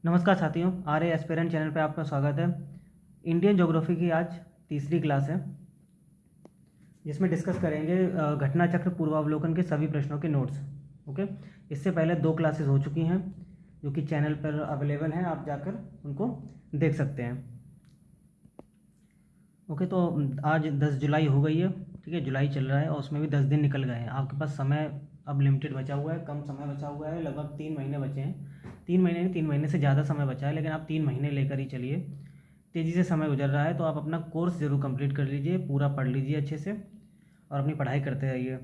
नमस्कार साथियों, आर्य aspirant channel पर आपका स्वागत है। इंडियन ज्योग्राफी की आज तीसरी क्लास है, जिसमें डिस्कस करेंगे घटना चक्र पूर्वावलोकन के सभी प्रश्नों के नोट्स। ओके, इससे पहले 2 क्लासेस हो चुकी हैं जो कि चैनल पर अवेलेबल हैं, आप जाकर उनको देख सकते हैं। ओके, तो आज 10 जुलाई हो गई है, ठीक है, जुलाई चल रहा है और उसमें भी 10 दिन निकल गए हैं। आपके पास समय अब लिमिटेड बचा हुआ है, कम समय बचा हुआ है, लगभग 3 महीने बचे हैं। 3 महीने नहीं, 3 महीने से ज़्यादा समय बचा है, लेकिन आप 3 महीने लेकर ही चलिए। तेज़ी से समय गुजर रहा है, तो आप अपना कोर्स ज़रूर कंप्लीट कर लीजिए, पूरा पढ़ लीजिए अच्छे से और अपनी पढ़ाई करते रहिए।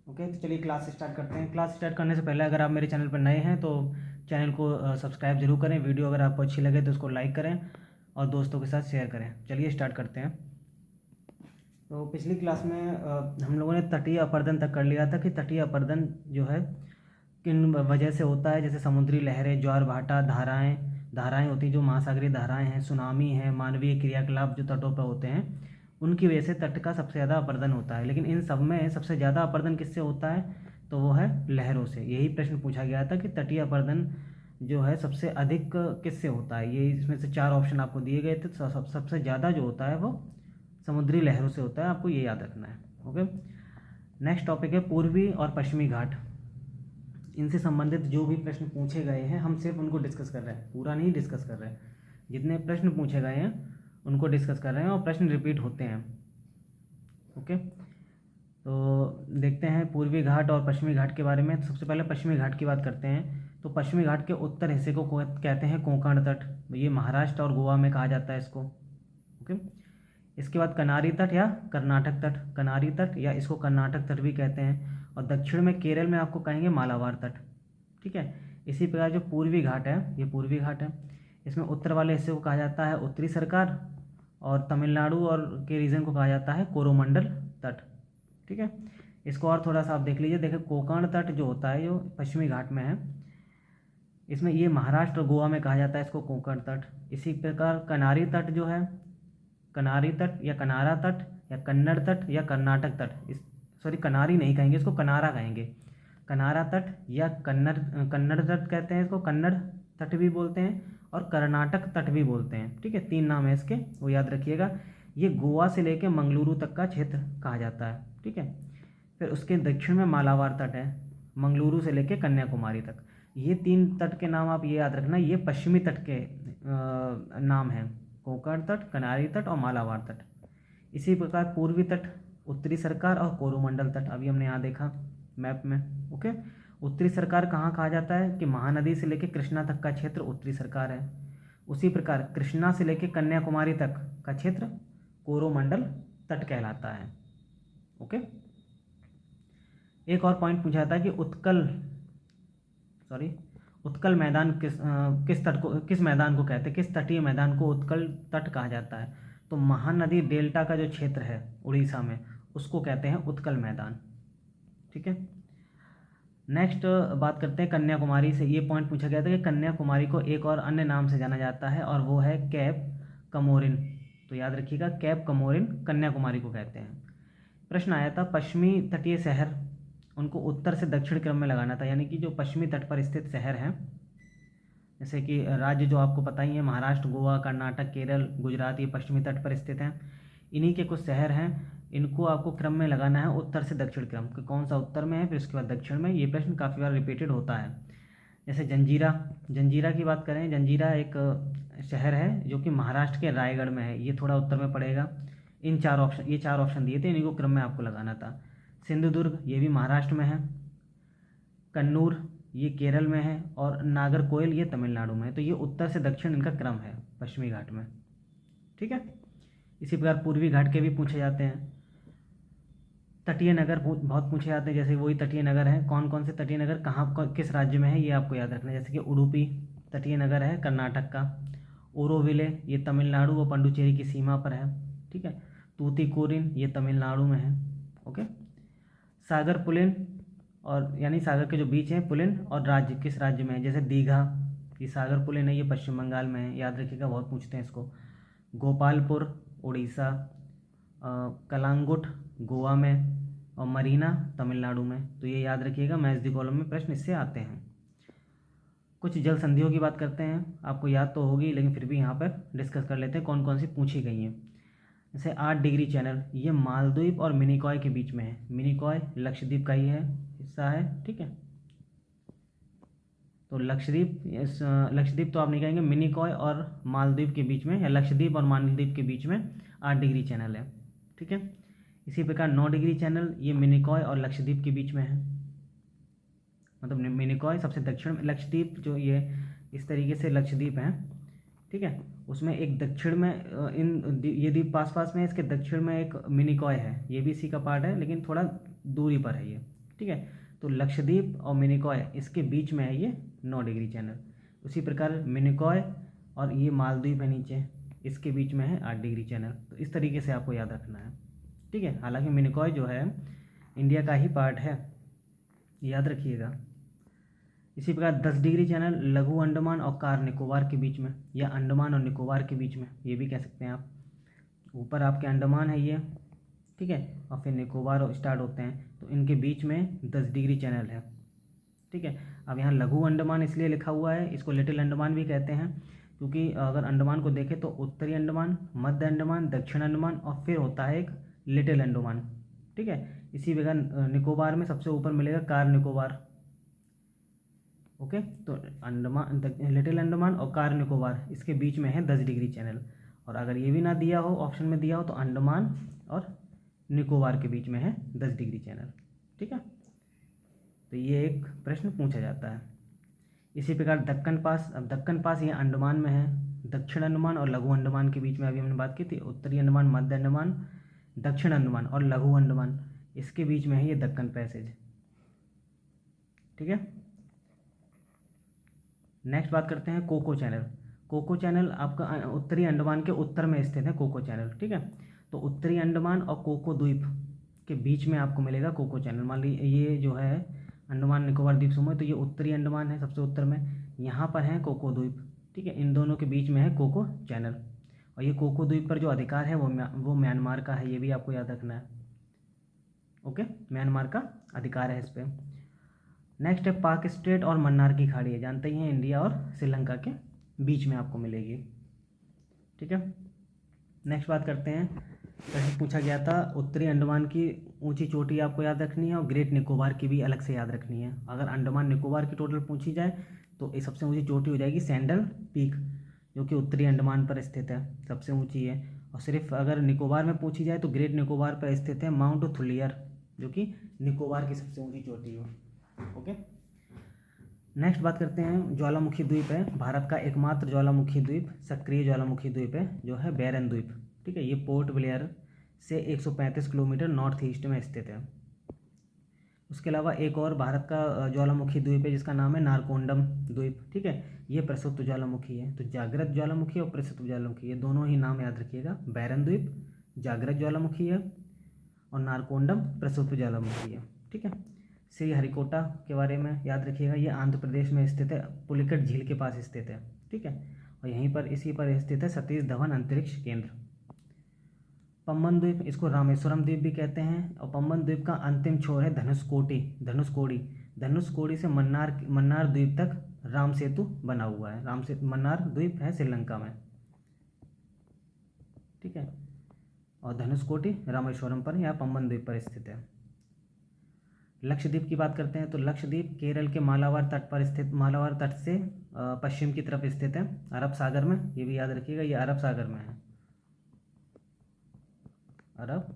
ओके, तो चलिए क्लास स्टार्ट करते हैं। क्लास स्टार्ट करने से पहले अगर आप मेरे चैनल पर नए हैं तो चैनल को सब्सक्राइब जरूर करें। वीडियो अगर आपको अच्छी लगे तो उसको लाइक करें और दोस्तों के साथ शेयर करें। चलिए स्टार्ट करते हैं। तो पिछली क्लास में हम लोगों ने तटीय अपर्दन तक कर लिया था कि तटीय अपर्दन जो है किन वजह से होता है। जैसे समुद्री लहरें, ज्वार भाटा, धाराएं होती जो महासागरीय धाराएं हैं, सुनामी है, मानवीय क्रियाकलाप जो तटों पर होते हैं, उनकी वजह से तट का सबसे ज़्यादा अपर्दन होता है। लेकिन इन सब में सबसे ज़्यादा अपर्दन किससे होता है? तो वो है लहरों से। यही प्रश्न पूछा गया था कि तटीय अपर्दन जो है सबसे अधिक किससे होता है। ये इसमें से 4 ऑप्शन आपको दिए गए थे। तो सबसे ज़्यादा जो होता है वो समुद्री लहरों से होता है, आपको ये याद रखना है। ओके, नेक्स्ट टॉपिक है पूर्वी और पश्चिमी घाट। इनसे संबंधित जो भी प्रश्न पूछे गए हैं हम सिर्फ उनको डिस्कस कर रहे हैं, पूरा नहीं डिस्कस कर रहे हैं। जितने प्रश्न पूछे गए हैं उनको डिस्कस कर रहे हैं और प्रश्न रिपीट होते हैं। ओके, तो देखते हैं पूर्वी घाट और पश्चिमी घाट के बारे में। तो सबसे पहले पश्चिमी घाट की बात करते हैं। तो पश्चिमी घाट के उत्तर हिस्से को कहते हैं कोंकण तट। ये महाराष्ट्र और गोवा में कहा जाता है इसको। ओके, इसके बाद कनारी तट या कर्नाटक तट, कनारी तट या इसको कर्नाटक तट भी कहते हैं। और दक्षिण में केरल में आपको कहेंगे मालाबार तट। ठीक है, इसी प्रकार जो पूर्वी घाट है, ये पूर्वी घाट है, इसमें उत्तर वाले हिस्से को कहा जाता है उत्तरी सरकार और तमिलनाडु और के रीजन को कहा जाता है कोरोमंडल तट। ठीक है, इसको और थोड़ा सा आप देख लीजिए। देखिए कोंकण तट जो होता है जो पश्चिमी घाट में है, इसमें ये महाराष्ट्र और गोवा में कहा जाता है इसको कोंकण तट। इसी प्रकार कनारी तट जो है, कनारी तट या कनारा तट या कन्नड़ तट या कर्नाटक तट, इस सॉरी कनारी नहीं कहेंगे, इसको कनारा कहेंगे। कनारा तट या कन्नड़ तट कहते हैं इसको, कन्नड़ तट भी बोलते हैं और कर्नाटक तट भी बोलते हैं। ठीक है, 3 नाम है इसके, वो याद रखिएगा। ये गोवा से लेकर मंगलुरु तक का क्षेत्र कहा जाता है। ठीक है, फिर उसके दक्षिण में मालाबार तट है, मंगलुरु से लेकर कन्याकुमारी तक। ये 3 तट के नाम आप ये याद रखना, ये पश्चिमी तट के नाम हैं, कोंकण तट, कनारी तट और मालाबार तट। इसी प्रकार पूर्वी तट उत्तरी सरकार और कोरोमंडल तट, अभी हमने यहाँ देखा मैप में। ओके, उत्तरी सरकार कहाँ कहा जाता है कि महानदी से लेकर कृष्णा तक का क्षेत्र उत्तरी सरकार है। उसी प्रकार कृष्णा से लेकर कन्याकुमारी तक का क्षेत्र कोरोमंडल तट कहलाता है। ओके, एक और पॉइंट पूछा था कि उत्कल मैदान किस तट को, किस मैदान को कहते हैं, किस तटीय मैदान को उत्कल तट कहा जाता है। तो महानदी डेल्टा का जो क्षेत्र है उड़ीसा में, उसको कहते हैं उत्कल मैदान। ठीक है, नेक्स्ट बात करते हैं कन्याकुमारी से। ये पॉइंट पूछा गया था कि कन्याकुमारी को एक और अन्य नाम से जाना जाता है और वो है कैप कमोरिन। तो याद रखिएगा, कैप कमोरिन कन्याकुमारी को कहते हैं। प्रश्न आया था पश्चिमी तटीय शहर, उनको उत्तर से दक्षिण क्रम में लगाना था, यानी कि जो पश्चिमी तट पर स्थित शहर हैं, जैसे कि राज्य जो आपको पता ही है, महाराष्ट्र, गोवा, कर्नाटक, केरल, गुजरात, ये पश्चिमी तट पर स्थित हैं। इन्हीं के कुछ शहर हैं, इनको आपको क्रम में लगाना है, उत्तर से दक्षिण क्रम कि कौन सा उत्तर में है, फिर उसके बाद दक्षिण में। ये प्रश्न काफ़ी बार रिपीटेड होता है। जैसे जंजीरा, जंजीरा की बात करें, जंजीरा एक शहर है जो कि महाराष्ट्र के रायगढ़ में है, ये थोड़ा उत्तर में पड़ेगा। इन 4 ऑप्शन, ये 4 ऑप्शन दिए थे, इन्हीं को क्रम में आपको लगाना था। सिंधुदुर्ग, ये भी महाराष्ट्र में है। कन्नूर, ये केरल में है। और नागरकोइल, ये तमिलनाडु में है। तो ये उत्तर से दक्षिण इनका क्रम है पश्चिमी घाट में। ठीक है, इसी प्रकार पूर्वी घाट के भी पूछे जाते हैं। तटीय नगर बहुत पूछे जाते हैं, जैसे वही तटीय नगर हैं, कौन कौन से तटीय नगर कहाँ किस राज्य में है, ये आपको याद रखना है। जैसे कि उडुपी तटीय नगर है कर्नाटक का, ओरोविले ये तमिलनाडु और पंडुचेरी की सीमा पर है। ठीक है, तूतीकोरिन ये तमिलनाडु में है। ओके, सागर पुलिन, और यानी सागर के जो बीच हैं पुलिन, और राज्य किस राज्य में है, जैसे दीघा, ये सागर पुलिन है, ये पश्चिम बंगाल में है, याद रखिएगा, बहुत पूछते हैं इसको। गोपालपुर उड़ीसा, कलांगुट गोवा में और मरीना तमिलनाडु में। तो ये याद रखिएगा, मैच दी कॉलम में प्रश्न इससे आते हैं। कुछ जल संधियों की बात करते हैं, आपको याद तो होगी लेकिन फिर भी यहाँ पर डिस्कस कर लेते हैं कौन कौन सी पूछी गई हैं। जैसे 8 डिग्री चैनल, ये मालदीव और मिनिकॉय के बीच में है। मिनिकॉय लक्षद्वीप का ही है हिस्सा है, ठीक है। तो लक्षद्वीप तो आप नहीं कहेंगे, मिनिकॉय और मालदीव के बीच में या लक्षद्वीप और मालदीव के बीच में 8 डिग्री चैनल है, ठीक है। इसी प्रकार 9 डिग्री चैनल, ये मिनिकॉय और लक्षद्वीप के बीच में है। मतलब मिनिकॉय सबसे दक्षिण में, लक्षद्वीप जो ये इस तरीके से लक्षद्वीप है, ठीक है। उसमें एक दक्षिण में ये द्वीप पास पास में है, इसके दक्षिण में एक मिनिकॉय है, ये भी इसी का पार्ट है लेकिन थोड़ा दूरी पर है ये, ठीक है। तो लक्षद्वीप और मिनिकॉय इसके बीच में है ये 9 डिग्री चैनल। उसी प्रकार मिनिकॉय और ये मालदीव है नीचे, इसके बीच में है 8 डिग्री चैनल। तो इस तरीके से आपको याद रखना है, ठीक है। हालांकि मिनिकॉय जो है इंडिया का ही पार्ट है, याद रखिएगा। इसी प्रकार 10 डिग्री चैनल लघु अंडमान और कार निकोबार के बीच में, या अंडमान और निकोबार के बीच में, ये भी कह सकते हैं आप। ऊपर आपके अंडमान है ये, ठीक है, और फिर निकोबार स्टार्ट होते हैं, तो इनके बीच में 10 डिग्री चैनल है, ठीक है। अब यहाँ लघु अंडमान इसलिए लिखा हुआ है, इसको लिटिल अंडमान भी कहते हैं, क्योंकि अगर अंडमान को देखें तो उत्तरी अंडमान, मध्य अंडमान, दक्षिण अंडमान और फिर होता है एक लिटिल अंडमान, ठीक है। इसी प्रकार निकोबार में सबसे ऊपर मिलेगा कार निकोबार, ओके। तो अंडमान, लिटिल अंडमान और कार निकोबार इसके बीच में है 10 डिग्री चैनल। और अगर ये भी ना दिया हो, ऑप्शन में दिया हो, तो अंडमान और निकोबार के बीच में है 10 डिग्री चैनल, ठीक है। तो ये एक प्रश्न पूछा जाता है। इसी प्रकार दक्कन पास, अब दक्कन पास ये अंडमान में है, दक्षिण अंडमान और लघु अंडमान के बीच में अभी हमने बात की थी। उत्तरी अंडमान, मध्य अंडमान, दक्षिण अंडमान और लघु अंडमान, इसके बीच में है ये दक्कन पैसेज, ठीक है। नेक्स्ट बात करते हैं कोको चैनल। कोको चैनल आपका उत्तरी अंडमान के उत्तर में स्थित है कोको चैनल, ठीक है। तो उत्तरी अंडमान और कोको द्वीप के बीच में आपको मिलेगा कोको चैनल। मान लीजिए ये जो है अंडमान निकोबार द्वीप समूह, तो ये उत्तरी अंडमान है सबसे उत्तर में, यहाँ पर है कोको द्वीप, ठीक है। इन दोनों के बीच में है कोको चैनल। और ये कोको द्वीप पर जो अधिकार है वो म्यांमार का है, ये भी आपको याद रखना है, ओके। म्यांमार का अधिकार है इस पर। नेक्स्ट है पाक स्ट्रेट और मन्नार की खाड़ी है, जानते ही हैं, इंडिया और श्रीलंका के बीच में आपको मिलेगी, ठीक है। नेक्स्ट बात करते हैं, प्रश्न पूछा गया था उत्तरी अंडमान की ऊंची चोटी आपको याद रखनी है और ग्रेट निकोबार की भी अलग से याद रखनी है। अगर अंडमान निकोबार की टोटल पूछी जाए तो ये सबसे ऊंची चोटी हो जाएगी सैंडल पीक, जो कि उत्तरी अंडमान पर स्थित है, सबसे ऊंची है। और सिर्फ अगर निकोबार में पूछी जाए तो ग्रेट निकोबार पर स्थित है माउंट थुलियर, जो कि निकोबार की सबसे ऊंची चोटी है, ओके। नेक्स्ट बात करते हैं ज्वालामुखी द्वीप है, भारत का एकमात्र ज्वालामुखी द्वीप, सक्रिय ज्वालामुखी द्वीप है, जो है बैरन द्वीप, ठीक है। ये पोर्ट ब्लेयर से 135 किलोमीटर नॉर्थ ईस्ट में स्थित है। उसके अलावा एक और भारत का ज्वालामुखी द्वीप है जिसका नाम है नारकोंडम द्वीप, ठीक है। ये प्रसुप्त ज्वालामुखी है। तो जागृत ज्वालामुखी और प्रसुप्त ज्वालामुखी, ये दोनों ही नाम याद रखिएगा। बैरन द्वीप जागृत ज्वालामुखी है और नारकोंडम प्रसुप्त ज्वालामुखी है, ठीक है। श्री हरिकोटा के बारे में याद रखिएगा, ये आंध्र प्रदेश में स्थित है, पुलिकट झील के पास स्थित है, ठीक है। और यहीं पर इसी पर स्थित है सतीश धवन अंतरिक्ष केंद्र। पम्बन द्वीप, इसको रामेश्वरम द्वीप भी कहते हैं। और पम्बन द्वीप का अंतिम छोर है धनुषकोडी से मन्नार द्वीप तक राम सेतु बना हुआ है। मन्नार द्वीप है श्रीलंका में, ठीक है। और धनुषकोडी रामेश्वरम पर या पम्बन द्वीप पर स्थित है। लक्षद्वीप की बात करते हैं तो लक्षद्वीप केरल के मालाबार तट पर स्थित, मालाबार तट से पश्चिम की तरफ स्थित है, अरब सागर में, ये भी याद रखिएगा, ये अरब सागर में है, अरब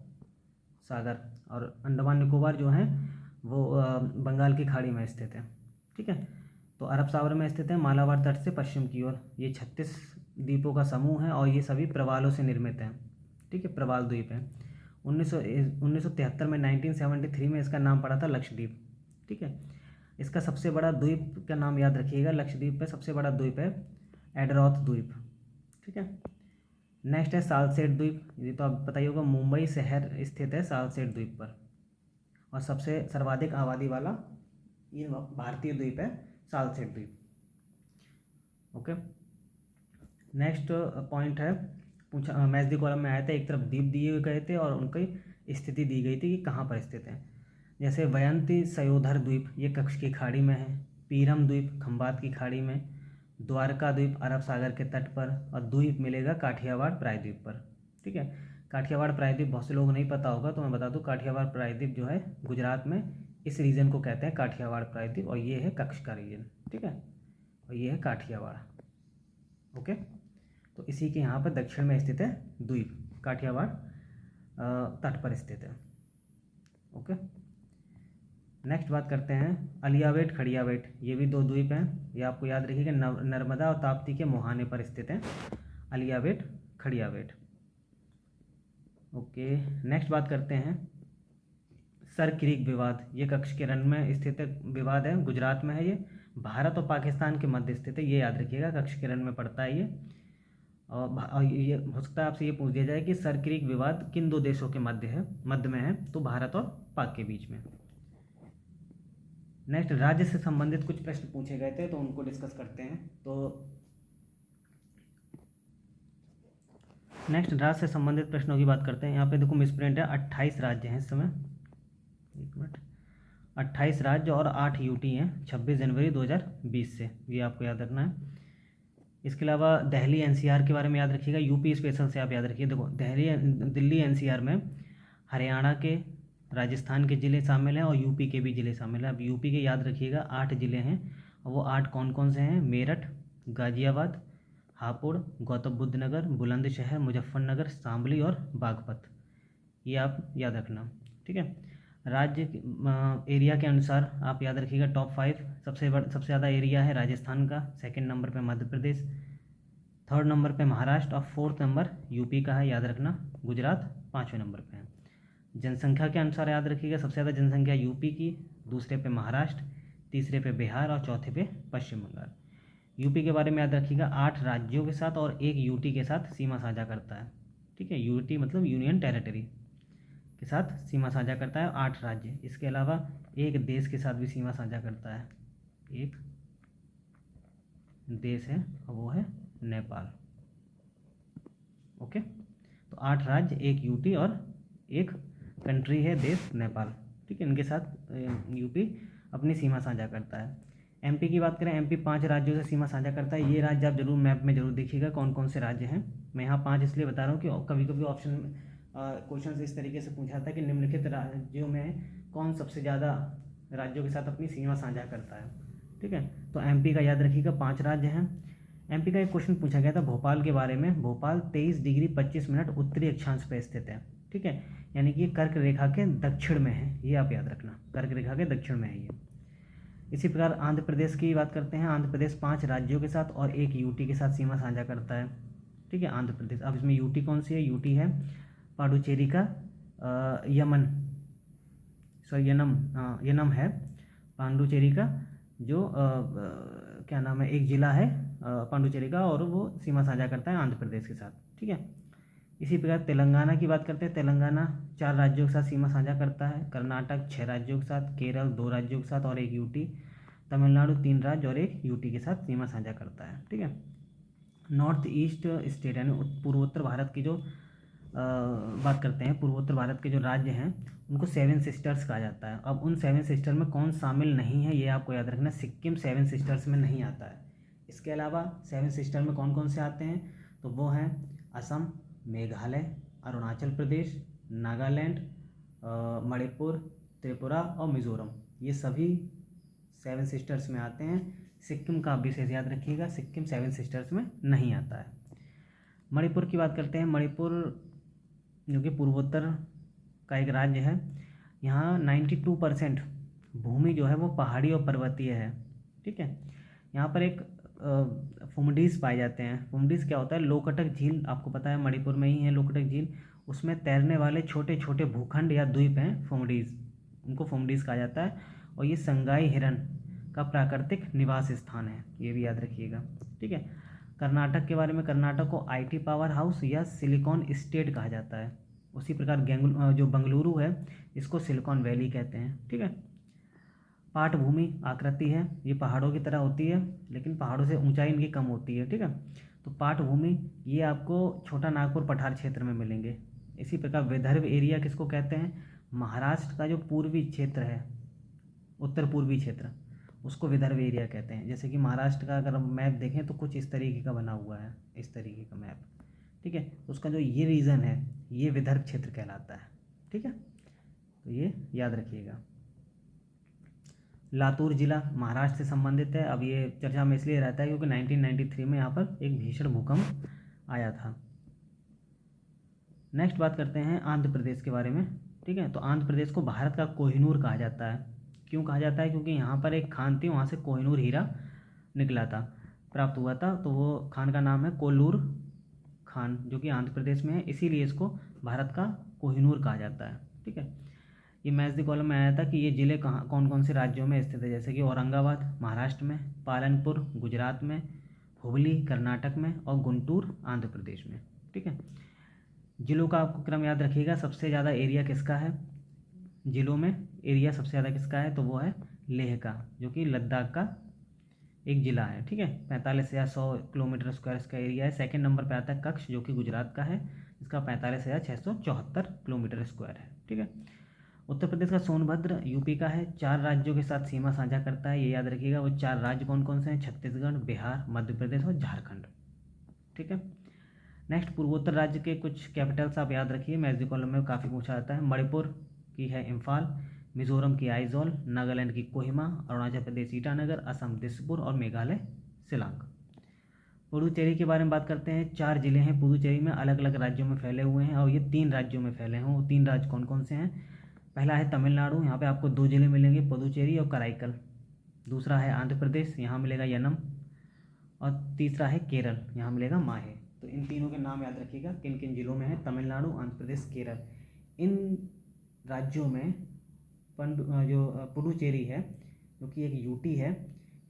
सागर। और अंडमान निकोबार जो है वो बंगाल की खाड़ी में स्थित है, ठीक है। तो अरब सागर में स्थित है, मालाबार तट से पश्चिम की ओर। ये 36 द्वीपों का समूह है और ये सभी प्रवालों से निर्मित हैं, ठीक है, प्रवाल द्वीप है। 1973 में 1973 में इसका नाम पड़ा था लक्षद्वीप, ठीक है। इसका सबसे बड़ा द्वीप का नाम याद रखिएगा, लक्षद्वीप पे सबसे बड़ा द्वीप है एडरॉथ द्वीप, ठीक है। नेक्स्ट है सालसेट द्वीप, ये तो आप पता ही होगा, मुंबई शहर स्थित है सालसेट द्वीप पर। और सबसे सर्वाधिक आबादी वाला ये भारतीय द्वीप है सालसेट द्वीप, ओके। नेक्स्ट पॉइंट है, पूछा मैच दी कॉलम में आया था, एक तरफ द्वीप दिए गए थे और उनकी स्थिति दी गई थी कि कहाँ पर स्थित है। जैसे वयंती सयोधर द्वीप, ये कच्छ की खाड़ी में है, पीरम द्वीप खंबात की खाड़ी में, द्वारका द्वीप अरब सागर के तट पर, और द्वीप मिलेगा काठियावाड़ प्रायद्वीप पर। ठीक है, काठियावाड़ प्रायद्वीप बहुत से लोगों को नहीं पता होगा, तो मैं बता दूं काठियावाड़ प्रायद्वीप जो है गुजरात में, इस रीजन को कहते हैं काठियावाड़ प्रायद्वीप, और ये है कच्छ का रीजन। ठीक है, और ये है काठियावाड़। ओके, तो इसी के यहाँ पर दक्षिण में स्थित है द्वीप, काठियावाड़ तट पर स्थित है। ओके, नेक्स्ट बात करते हैं अलियावेट खड़ियावेट, ये भी दो द्वीप हैं, ये आपको याद रखिएगा, नर्मदा और ताप्ती के मुहाने पर स्थित हैं अलियावेट खड़ियावेट। ओके, नेक्स्ट बात करते हैं सर क्रीक विवाद, ये कच्छ के रण में स्थित विवाद है, गुजरात में है ये, भारत और पाकिस्तान के मध्य स्थित है, ये याद रखिएगा, कच्छ के रण में पड़ता है ये। और ये हो सकता है आपसे ये पूछ दिया जाए कि सर क्रीक विवाद किन दो देशों के मध्य में है, तो भारत और पाक के बीच में। नेक्स्ट, राज्य से संबंधित कुछ प्रश्न पूछे गए थे, तो उनको डिस्कस करते हैं। तो नेक्स्ट, राज्य से संबंधित प्रश्नों की बात करते हैं। यहाँ पे देखो मिसप्रिंट है, 28 राज्य हैं इस समय, एक मिनट, 28 राज्य और 8 यूटी हैं 26 जनवरी 2020 से, ये आपको याद रखना है। इसके अलावा दिल्ली एनसीआर के बारे में याद रखिएगा, यूपी स्पेशल से आप याद रखिए। देखो दिल्ली एनसीआर में हरियाणा के, राजस्थान के ज़िले शामिल हैं और यूपी के भी ज़िले शामिल हैं। अब यूपी के याद रखिएगा 8 ज़िले हैं, और वो 8 कौन कौन से हैं? मेरठ, गाज़ियाबाद, हापुड़, गौतम बुद्ध नगर, बुलंदशहर, मुजफ्फरनगर, शामली और बागपत, ये आप याद रखना। ठीक है, राज्य एरिया के अनुसार आप याद रखिएगा टॉप 5, सबसे ज़्यादा एरिया है राजस्थान का, सेकंड नंबर पे मध्य प्रदेश, थर्ड नंबर पे महाराष्ट्र, और फोर्थ नंबर यूपी का है, याद रखना। गुजरात 5वें नंबर पे है। जनसंख्या के अनुसार याद रखिएगा सबसे ज़्यादा जनसंख्या यूपी की, दूसरे पे महाराष्ट्र, तीसरे पे बिहार और चौथे पे पश्चिम बंगाल। यूपी के बारे में याद रखिएगा 8 राज्यों के साथ और 1 यूटी के साथ सीमा साझा करता है। ठीक है, यूटी मतलब यूनियन टेरिटरी के साथ सीमा साझा करता है 8 राज्य। इसके अलावा एक देश के साथ भी सीमा साझा करता है, एक देश है और वो है नेपाल। ओके, तो 8 राज्य, 1 यूटी और एक कंट्री है देश नेपाल। ठीक है, इनके साथ यूपी अपनी सीमा साझा करता है। एमपी की बात करें, एमपी 5 राज्यों से सीमा साझा करता है। ये राज्य आप जरूर मैप में जरूर देखिएगा कौन कौन से राज्य हैं। मैं यहाँ 5 इसलिए बता रहा हूँ कि कभी कभी ऑप्शन क्वेश्चन इस तरीके से पूछा था कि निम्नलिखित राज्यों में कौन सबसे ज़्यादा राज्यों के साथ अपनी सीमा साझा करता है। ठीक है, तो एमपी का याद रखिएगा 5 राज्य हैं। एमपी का एक क्वेश्चन पूछा गया था भोपाल के बारे में, भोपाल 23 डिग्री 25 मिनट उत्तरी अक्षांश पर स्थित है। ठीक है, यानी कि कर्क रेखा के दक्षिण में है, ये आप याद रखना, कर्क रेखा के दक्षिण में है ये। इसी प्रकार आंध्र प्रदेश की बात करते हैं। आंध्र प्रदेश 5 राज्यों के साथ और 1 यूटी के साथ सीमा साझा करता है। ठीक है, आंध्र प्रदेश। अब इसमें यूटी कौन सी है? यूटी है पांडुचेरी का यमन, सॉरी यनम है पांडुचेरी का, जो क्या नाम है, एक ज़िला है पांडुचेरी का, और वो सीमा साझा करता है आंध्र प्रदेश के साथ। ठीक है, इसी प्रकार तेलंगाना की बात करते हैं। तेलंगाना 4 राज्यों के साथ सीमा साझा करता है। कर्नाटक 6 राज्यों के साथ, केरल 2 राज्यों के साथ और 1 यूटी, तमिलनाडु 3 राज्य और 1 यूटी के साथ सीमा साझा करता है। ठीक है, नॉर्थ ईस्ट स्टेट यानी पूर्वोत्तर भारत की जो बात करते हैं, पूर्वोत्तर भारत के जो राज्य हैं उनको 7 सिस्टर्स कहा जाता है। अब उन 7 सिस्टर में कौन शामिल नहीं है ये आपको याद रखना, सिक्किम 7 सिस्टर्स में नहीं आता है। इसके अलावा 7 सिस्टर में कौन कौन से आते हैं? तो वो हैं असम, मेघालय, अरुणाचल प्रदेश, नागालैंड, मणिपुर, त्रिपुरा और मिज़ोरम, ये सभी 7 सिस्टर्स में आते हैं। सिक्किम का विशेष याद रखिएगा, सिक्किम 7 सिस्टर्स में नहीं आता है। मणिपुर की बात करते हैं। मणिपुर जो कि पूर्वोत्तर का एक राज्य है, यहाँ 92% भूमि जो है वो पहाड़ी और पर्वतीय है। ठीक है, यहाँ पर एक फुमडीज पाए जाते हैं। फुमडीज क्या होता है? लोकटक झील, आपको पता है मणिपुर में ही है लोकटक झील, उसमें तैरने वाले छोटे छोटे भूखंड या द्वीप हैं फुमडीज, उनको फुमडीज कहा जाता है। और ये संगाई हिरन का प्राकृतिक निवास स्थान है, ये भी याद रखिएगा। ठीक है, कर्नाटक के बारे में, कर्नाटक को IT पावर हाउस या सिलिकॉन स्टेट कहा जाता है। उसी प्रकार जो बंगलुरु है इसको सिलिकॉन वैली कहते हैं। ठीक है, पाट भूमि आकृति है, ये पहाड़ों की तरह होती है लेकिन पहाड़ों से ऊंचाई इनकी कम होती है। ठीक है, तो पाट भूमि ये आपको छोटा नागपुर पठार क्षेत्र में मिलेंगे। इसी प्रकार विदर्भ एरिया किसको कहते हैं? महाराष्ट्र का जो पूर्वी क्षेत्र है, उत्तर पूर्वी क्षेत्र, उसको विदर्भ एरिया कहते हैं। जैसे कि महाराष्ट्र का अगर हम मैप देखें तो कुछ इस तरीके का बना हुआ है, इस तरीके का मैप, ठीक है। उसका जो ये रीजन है ये विदर्भ क्षेत्र कहलाता है, ठीक है। तो ये याद रखिएगा। लातूर जिला महाराष्ट्र से संबंधित है। अब ये चर्चा में इसलिए रहता है क्योंकि 1993 में यहाँ पर एक भीषण भूकंप आया था। नेक्स्ट बात करते हैं आंध्र प्रदेश के बारे में, ठीक है। तो आंध्र प्रदेश को भारत का कोहिनूर कहा जाता है। क्यों कहा जाता है? क्योंकि यहाँ पर एक खान थी, वहाँ से कोहिनूर हीरा निकला था, प्राप्त हुआ था। तो वो खान का नाम है कोल्लूर खान, जो कि आंध्र प्रदेश में है, इसीलिए इसको भारत का कोहिनूर कहा जाता है, ठीक है। ये मैच द कॉलम में आया था कि ये ज़िले कहाँ कौन कौन से राज्यों में स्थित है। जैसे कि औरंगाबाद महाराष्ट्र में, पालनपुर गुजरात में, हुबली कर्नाटक में और गुंटूर आंध्र प्रदेश में, ठीक है। जिलों का आपको क्रम याद रखिएगा। सबसे ज़्यादा एरिया किसका है जिलों में? एरिया सबसे ज़्यादा किसका है? तो वो है लेह का, जो कि लद्दाख का एक ज़िला है, ठीक है। 45,100 किलोमीटर स्क्वायर इसका एरिया है। सेकंड नंबर पे आता है कच्छ, जो कि गुजरात का है, इसका 45,674 किलोमीटर स्क्वायर है, ठीक है। उत्तर प्रदेश का सोनभद्र यूपी का है, 4 राज्यों के साथ सीमा साझा करता है, ये याद रखिएगा। वो 4 राज्य कौन कौन से हैं? छत्तीसगढ़, बिहार, मध्य प्रदेश और झारखंड, ठीक है। नेक्स्ट पूर्वोत्तर राज्य के कुछ कैपिटल्स आप याद रखिए, मैथ कॉलम में काफ़ी पूछा जाता है। मणिपुर की है इम्फाल, मिजोरम की आइजोल, नागालैंड की कोहिमा, अरुणाचल प्रदेश ईटानगर, असम दिसपुर और मेघालय शिलांग। पुडुचेरी के बारे में बात करते हैं। 4 जिले हैं पुडुचेरी में, अलग अलग राज्यों में फैले हुए हैं और ये 3 राज्यों में फैले हैं। वो 3 राज्य कौन कौन से हैं? पहला है तमिलनाडु, यहाँ पे आपको 2 जिले मिलेंगे, पुडुचेरी और कराईकल। दूसरा है आंध्र प्रदेश, यहाँ मिलेगा यनम। और तीसरा है केरल, यहाँ मिलेगा माहे। तो इन तीनों के नाम याद रखिएगा, किन किन जिलों में है? तमिलनाडु, आंध्र प्रदेश, केरल। इन राज्यों में पुडुचेरी है, जो कि एक यूटी है,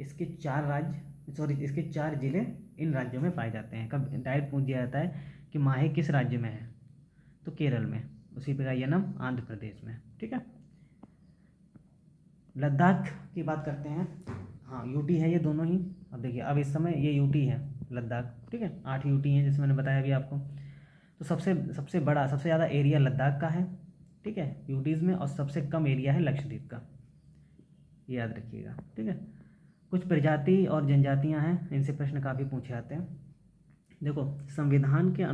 इसके 4 जिले इन राज्यों में पाए जाते हैं। कब डायरेक्ट पूछ दिया जाता है कि माहे किस राज्य में है, तो केरल में। उसी प्रकार यनम आंध्र प्रदेश में, ठीक है। लद्दाख की बात करते हैं। हाँ, यूटी है ये दोनों ही। अब देखिए, अब इस समय ये यूटी है लद्दाख, ठीक है। 8 यूटी हैं जैसे मैंने बताया अभी आपको। तो सबसे सबसे बड़ा, सबसे ज़्यादा एरिया लद्दाख का है, ठीक है, यूटीज़ में। और सबसे कम एरिया है लक्षद्वीप का, ये याद रखिएगा, ठीक है। कुछ प्रजाति और जनजातियां हैं, इनसे प्रश्न काफ़ी पूछे जाते हैं। देखो, संविधान के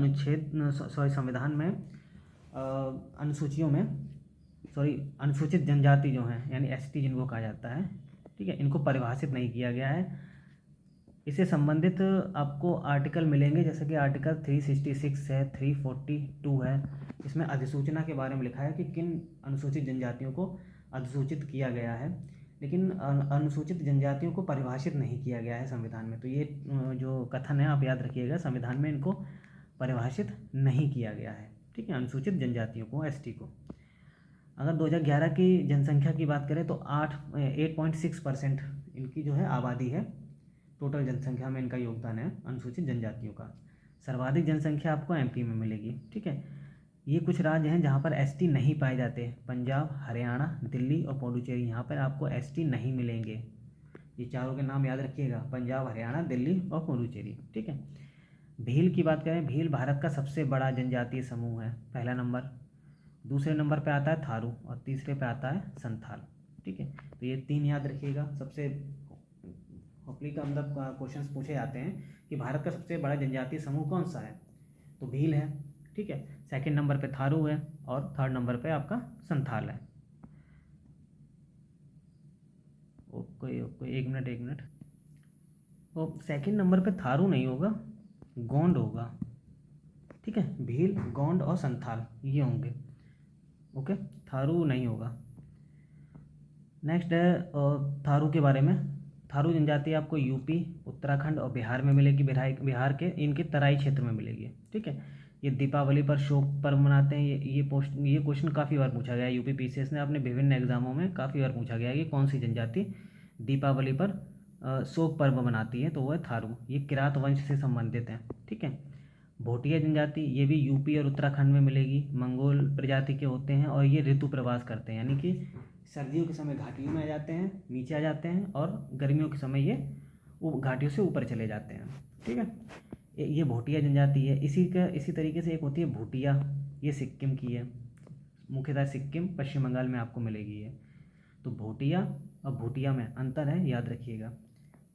संविधान में अनुसूचियों में अनुसूचित जनजाति जो हैं, यानी एसटी जिनको कहा जाता है, ठीक है, इनको परिभाषित नहीं किया गया है। इससे संबंधित आपको आर्टिकल मिलेंगे, जैसे कि आर्टिकल 366 है, 342 है। इसमें अधिसूचना के बारे में लिखा है कि किन अनुसूचित जनजातियों को अधिसूचित किया गया है, लेकिन अनुसूचित जनजातियों को परिभाषित नहीं किया गया है संविधान में। तो ये जो कथन है आप याद रखिएगा, संविधान में इनको परिभाषित नहीं किया गया है, ठीक है, अनुसूचित जनजातियों को, एसटी को। अगर 2011 की जनसंख्या की बात करें तो 8.6% इनकी जो है आबादी है, टोटल जनसंख्या में इनका योगदान है अनुसूचित जनजातियों का। सर्वाधिक जनसंख्या आपको एमपी में मिलेगी, ठीक है। ये कुछ राज्य हैं जहाँ पर एसटी नहीं पाए जाते, पंजाब, हरियाणा, दिल्ली और पुडुचेरी। यहाँ पर आपको एसटी नहीं मिलेंगे। ये चारों के नाम याद रखिएगा, पंजाब, हरियाणा, दिल्ली और पुडुचेरी, ठीक है। भील की बात करें, भील भारत का सबसे बड़ा जनजातीय समूह है, पहला नंबर। दूसरे नंबर पे आता है थारू और तीसरे पे आता है संथाल, ठीक है। तो ये 3 याद रखिएगा। सबसे होपली का मतलब क्वेश्चंस पूछे जाते हैं कि भारत का सबसे बड़ा जनजातीय समूह कौन सा है, तो भील है, ठीक है। सेकंड नंबर पे थारू है और थर्ड नंबर पे आपका संथाल है। ओके ओके, एक मिनट। तो सेकंड नंबर पे थारू नहीं होगा, गोंड होगा, ठीक है। भील, गोंड और संथाल ये होंगे, ओके, थारू नहीं होगा। नेक्स्ट है थारू के बारे में। थारू जनजाति आपको यूपी, उत्तराखंड और बिहार में मिलेगी। बिहार के इनके तराई क्षेत्र में मिलेगी, ठीक है। ये दीपावली पर शोक पर्व मनाते हैं। ये क्वेश्चन काफ़ी बार पूछा गया है, यूपी पीसीएस ने अपने विभिन्न एग्जामों में काफ़ी बार पूछा गया है कि कौन सी जनजाति दीपावली पर शोक पर्व मनाती है, तो वो है थारू। ये किरात वंश से संबंधित है, ठीक है। भोटिया जनजाति, ये भी यूपी और उत्तराखंड में मिलेगी। मंगोल प्रजाति के होते हैं और ये ऋतु प्रवास करते हैं, यानी कि सर्दियों के समय घाटियों में आ जाते हैं, नीचे आ जाते हैं, और गर्मियों के समय ये घाटियों से ऊपर चले जाते हैं, ठीक है। ये भोटिया जनजाति है। इसी तरीके से एक होती है भूटिया, ये सिक्किम की है, मुख्यतः सिक्किम, पश्चिम बंगाल में आपको मिलेगी ये। तो भोटिया और भूटिया में अंतर है, याद रखिएगा।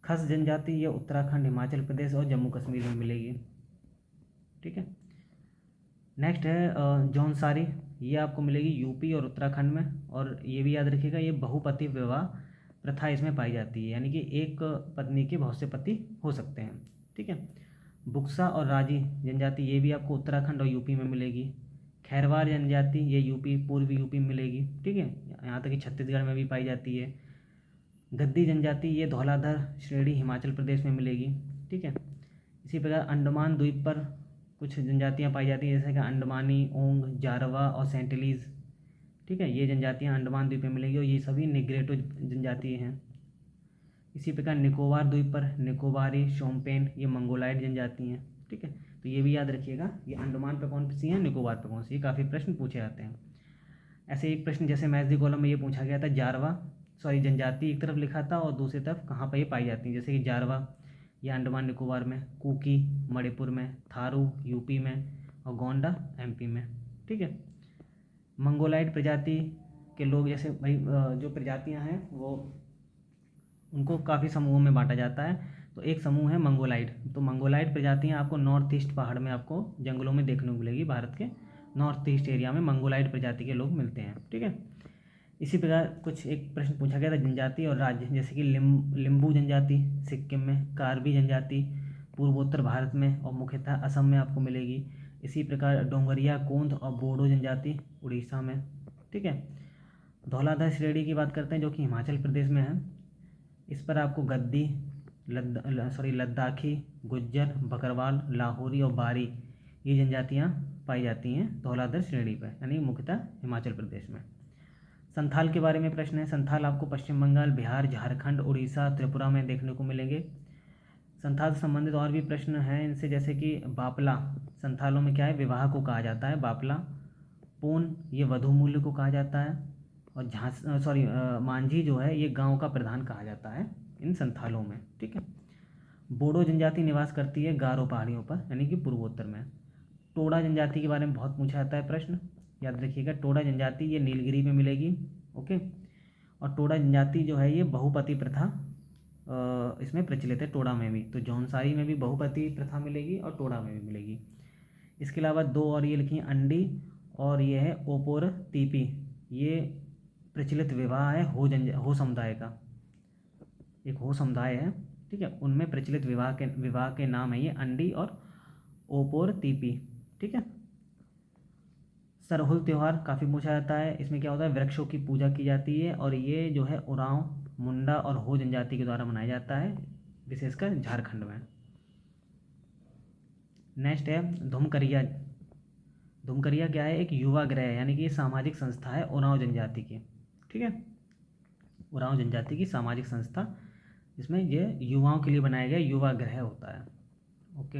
खस जनजाति ये उत्तराखंड, हिमाचल प्रदेश और जम्मू कश्मीर में मिलेगी। ठीक है। नेक्स्ट है जौनसारी, ये आपको मिलेगी यूपी और उत्तराखंड में, और ये भी याद रखिएगा ये बहुपति विवाह प्रथा इसमें पाई जाती है, यानी कि एक पत्नी के बहुत से पति हो सकते हैं। ठीक है। बुक्सा और राजी जनजाति ये भी आपको उत्तराखंड और यूपी में मिलेगी। खैरवार जनजाति ये यूपी, पूर्वी यूपी में मिलेगी। ठीक है। यहाँ तक कि छत्तीसगढ़ में भी पाई जाती है। गद्दी जनजाति ये धौलाधर श्रेणी हिमाचल प्रदेश में मिलेगी। ठीक है। इसी प्रकार अंडमान द्वीप पर कुछ जनजातियाँ पाई जाती हैं, जैसे कि अंडमानी, ओंग, जारवा और सेंटिलीज। ठीक है। ये जनजातियाँ अंडमान द्वीप में मिलेगी और ये सभी निग्रेटो जनजाति हैं। इसी प्रकार निकोबार द्वीप पर निकोबारी, शोम्पेन ये मंगोलाइड जनजाति हैं। ठीक है। तो ये भी याद रखिएगा, ये अंडमान पे कौन सी हैं, निकोबार पे कौन सी, ये काफ़ी प्रश्न पूछे जाते हैं। ऐसे एक प्रश्न जैसे मैथ्स दी कॉलम में ये पूछा गया था, जारवा जनजाति एक तरफ लिखा था और दूसरी तरफ कहाँ पर ये पाई जाती हैं, जैसे कि जारवा ये अंडमान निकोबार में, कुकी मणिपुर में, थारू यूपी में और गोंडा एमपी में। ठीक है। मंगोलाइड प्रजाति के लोग, जैसे भाई जो प्रजातियां हैं वो उनको काफ़ी समूहों में बांटा जाता है, तो एक समूह है मंगोलाइड। तो मंगोलाइड प्रजातियां आपको नॉर्थ ईस्ट पहाड़ में आपको जंगलों में देखने को मिलेगी, भारत के नॉर्थ ईस्ट एरिया में मंगोलाइड प्रजाति के लोग मिलते हैं। ठीक है। इसी प्रकार कुछ एक प्रश्न पूछा गया था जनजाति और राज्य, जैसे कि लिम्बू जनजाति सिक्किम में, कार्बी जनजाति पूर्वोत्तर भारत में और मुख्यतः असम में आपको मिलेगी। इसी प्रकार डोंगरिया, कोंद और बोडो जनजाति उड़ीसा में। ठीक है। धौलाधर श्रेणी की बात करते हैं, जो कि हिमाचल प्रदेश में है। इस पर आपको गद्दी, लद्दाखी, गुज्जर, बकरवाल, लाहौरी और बारी ये जनजातियाँ पाई जाती हैं धौलाधर श्रेणी पर, यानी मुख्यतः हिमाचल प्रदेश में। संथाल के बारे में प्रश्न है। संथाल आपको पश्चिम बंगाल, बिहार, झारखंड, उड़ीसा, त्रिपुरा में देखने को मिलेंगे। संथाल से संबंधित और भी प्रश्न हैं इनसे, जैसे कि बापला संथालों में क्या है, विवाह को कहा जाता है बापला। पून ये वधू मूल्य को कहा जाता है। और मांझी जो है ये गांव का प्रधान कहा जाता है इन संथालों में। ठीक है। बोडो जनजाति निवास करती है गारो पहाड़ियों पर, यानी कि पूर्वोत्तर में। टोडा जनजाति के बारे में बहुत पूछा जाता है प्रश्न, याद रखिएगा। टोडा जनजाति ये नीलगिरी में मिलेगी। ओके। और टोडा जनजाति जो है ये बहुपति प्रथा इसमें प्रचलित है, टोडा में भी। तो जौनसारी में भी बहुपति प्रथा मिलेगी और टोडा में भी मिलेगी। इसके अलावा दो और ये लिखी अंडी, और ये है ओपोर तीपी, ये प्रचलित विवाह है हो समुदाय का, एक हो समुदाय है। ठीक है। उनमें प्रचलित विवाह के नाम है ये अंडी और ओपोर तीपी। ठीक है। सरहुल त्यौहार काफ़ी पूछा जाता है। इसमें क्या होता है, वृक्षों की पूजा की जाती है और ये जो है उरांव, मुंडा और हो जनजाति के द्वारा मनाया जाता है, विशेषकर झारखंड में। नेक्स्ट है धुमकरिया। धुमकरिया क्या है, एक युवा गृह, यानी कि ये सामाजिक संस्था है उरांव जनजाति की। ठीक है। उरांव जनजाति की सामाजिक संस्था, जिसमें ये युवाओं के लिए बनाया गया युवा गृह होता है। ओके।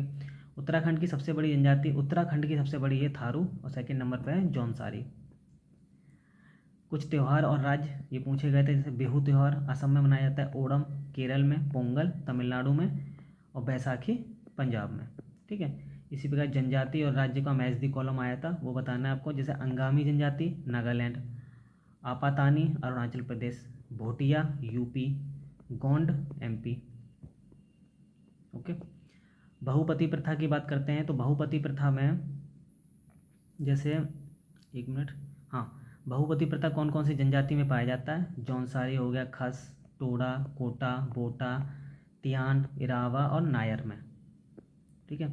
उत्तराखंड की सबसे बड़ी जनजाति, उत्तराखंड की सबसे बड़ी है थारू और सेकंड नंबर पर है जौनसारी। कुछ त्यौहार और राज्य ये पूछे गए थे, जैसे बिहू त्यौहार असम में मनाया जाता है, ओणम केरल में, पोंगल तमिलनाडु में और बैसाखी पंजाब में। ठीक है। इसी प्रकार जनजाति और राज्य का मैच दी कॉलम आया था, वो बताना है आपको, जैसे अंगामी जनजाति Nagaland, Apatani Arunachal Pradesh, Bhotia UP, Gond MP. Okay. बहुपति प्रथा की बात करते हैं, तो बहुपति प्रथा में जैसे एक मिनट, हाँ, बहुपति प्रथा कौन कौन सी जनजाति में पाया जाता है, जौनसारी हो गया, खस, टोडा, कोटा, बोटा, तियान, इरावा और नायर में। ठीक है।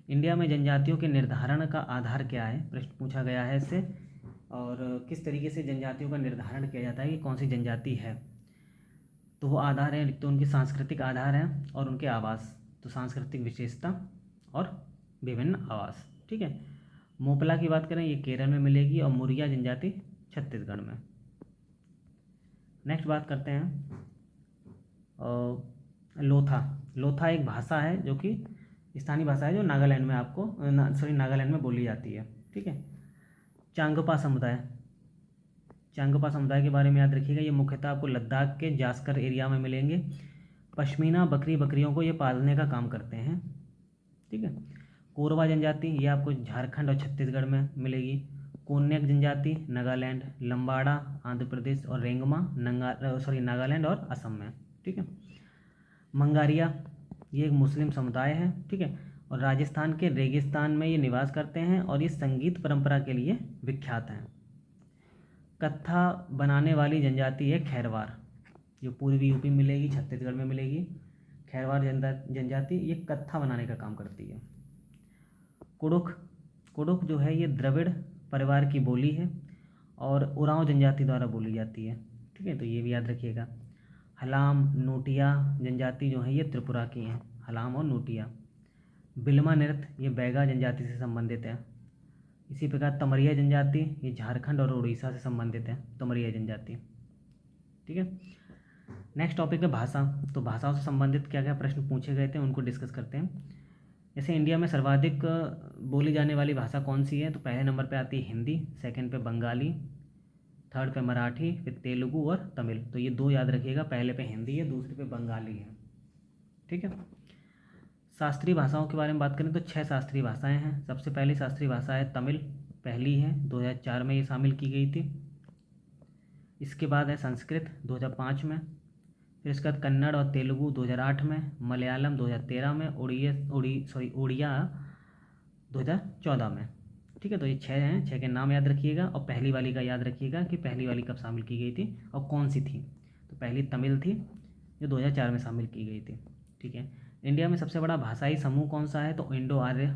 इंडिया में जनजातियों के निर्धारण का आधार क्या है, प्रश्न पूछा गया है इससे, और किस तरीके से जनजातियों का निर्धारण किया जाता है कि कौन सी जनजाति है। तो वो आधार है, तो उनके सांस्कृतिक आधार हैं और उनके आवास, तो सांस्कृतिक विशेषता और विभिन्न आवास। ठीक है। मोपला की बात करें, ये केरल में मिलेगी और मुरिया जनजाति छत्तीसगढ़ में। नेक्स्ट बात करते हैं लोथा। लोथा एक भाषा है जो कि स्थानीय भाषा है, जो नागालैंड में आपको नागालैंड में बोली जाती है। ठीक है। चांगपा समुदाय, चांगपा समुदाय के बारे में याद रखिएगा, ये मुख्यतः आपको लद्दाख के जास्कर एरिया में मिलेंगे। पश्मीना बकरियों को ये पालने का काम करते हैं। ठीक है। कोरवा जनजाति ये आपको झारखंड और छत्तीसगढ़ में मिलेगी। कोन्याक जनजाति नागालैंड, लंबाड़ा आंध्र प्रदेश और रेंगमा नागालैंड और असम में। ठीक है। मंगारिया ये एक मुस्लिम समुदाय है। ठीक है। और राजस्थान के रेगिस्तान में ये निवास करते हैं और ये संगीत परंपरा के लिए विख्यात हैं। कत्था बनाने वाली जनजाति है खैरवार, जो पूर्वी यूपी में मिलेगी, छत्तीसगढ़ में मिलेगी। खैरवार जनजाति ये कत्था बनाने का काम करती है। कुड़ुख जो है ये द्रविड़ परिवार की बोली है और उरांव जनजाति द्वारा बोली जाती है। ठीक है, तो ये भी याद रखिएगा। हलाम नोटिया जनजाति जो है ये त्रिपुरा की हैं, हलाम और नोटिया। बिलमा नृत्य ये बैगा जनजाति से संबंधित है। इसी प्रकार तमरिया जनजाति ये झारखंड और उड़ीसा से संबंधित है, तमरिया जनजाति। ठीक है। नेक्स्ट टॉपिक है भाषा। तो भाषाओं से संबंधित क्या क्या प्रश्न पूछे गए थे उनको डिस्कस करते हैं। जैसे इंडिया में सर्वाधिक बोली जाने वाली भाषा कौन सी है, तो पहले नंबर पे आती है हिंदी, सेकंड पे बंगाली, थर्ड पे मराठी, फिर तेलुगु और तमिल। तो ये दो याद रखिएगा, पहले पे हिंदी है, दूसरे पे बंगाली है। ठीक है। शास्त्रीय भाषाओं के बारे में बात करें तो 6 शास्त्रीय भाषाएं हैं। सबसे पहली शास्त्रीय भाषा है तमिल, पहली है, 2004 में ये शामिल की गई थी। इसके बाद है संस्कृत 2005 में, फिर इसके बाद कन्नड़ और तेलुगु 2008 में, मलयालम 2013 में, उड़िया 2014 में। ठीक है, तो ये 6 हैं, 6 के नाम याद रखिएगा और पहली वाली का याद रखिएगा कि पहली वाली कब शामिल की गई थी और कौन सी थी। तो पहली तमिल थी जो 2004 में शामिल की गई थी। ठीक है। इंडिया में सबसे बड़ा भाषाई समूह कौन सा है, तो इंडो आर्य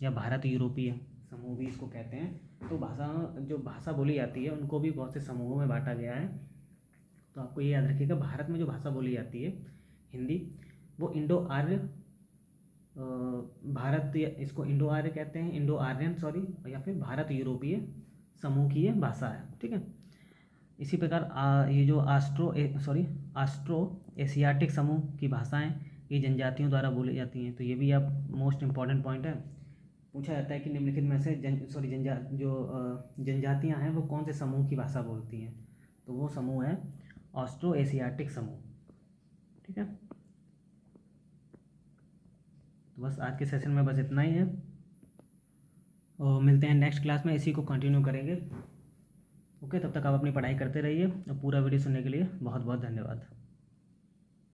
या भारत यूरोपीय समूह भी इसको कहते हैं। तो भाषा बोली जाती है उनको भी बहुत से समूहों में बांटा गया है। तो आपको ये याद रखिएगा, भारत में जो भाषा बोली जाती है हिंदी, वो इंडो आर्य इसको इंडो आर्य कहते हैं, इंडो आर्यन या फिर भारत यूरोपीय समूह की ये भाषा है। ठीक है। इसी प्रकार ये जो आस्ट्रो एशियाटिक समूह की भाषाएं ये जनजातियों द्वारा बोली जाती हैं। तो ये भी आप मोस्ट इम्पॉर्टेंट पॉइंट है, पूछा जाता है कि निम्नलिखित में से जनजातियां हैं वो कौन से समूह की भाषा बोलती हैं, तो वो समूह है ऑस्ट्रो एशियाटिक समूह। ठीक है। तो बस आज के सेशन में बस इतना ही है और मिलते हैं नेक्स्ट क्लास में, इसी को कंटिन्यू करेंगे। ओके, तब तक आप अपनी पढ़ाई करते रहिए और पूरा वीडियो सुनने के लिए बहुत बहुत धन्यवाद।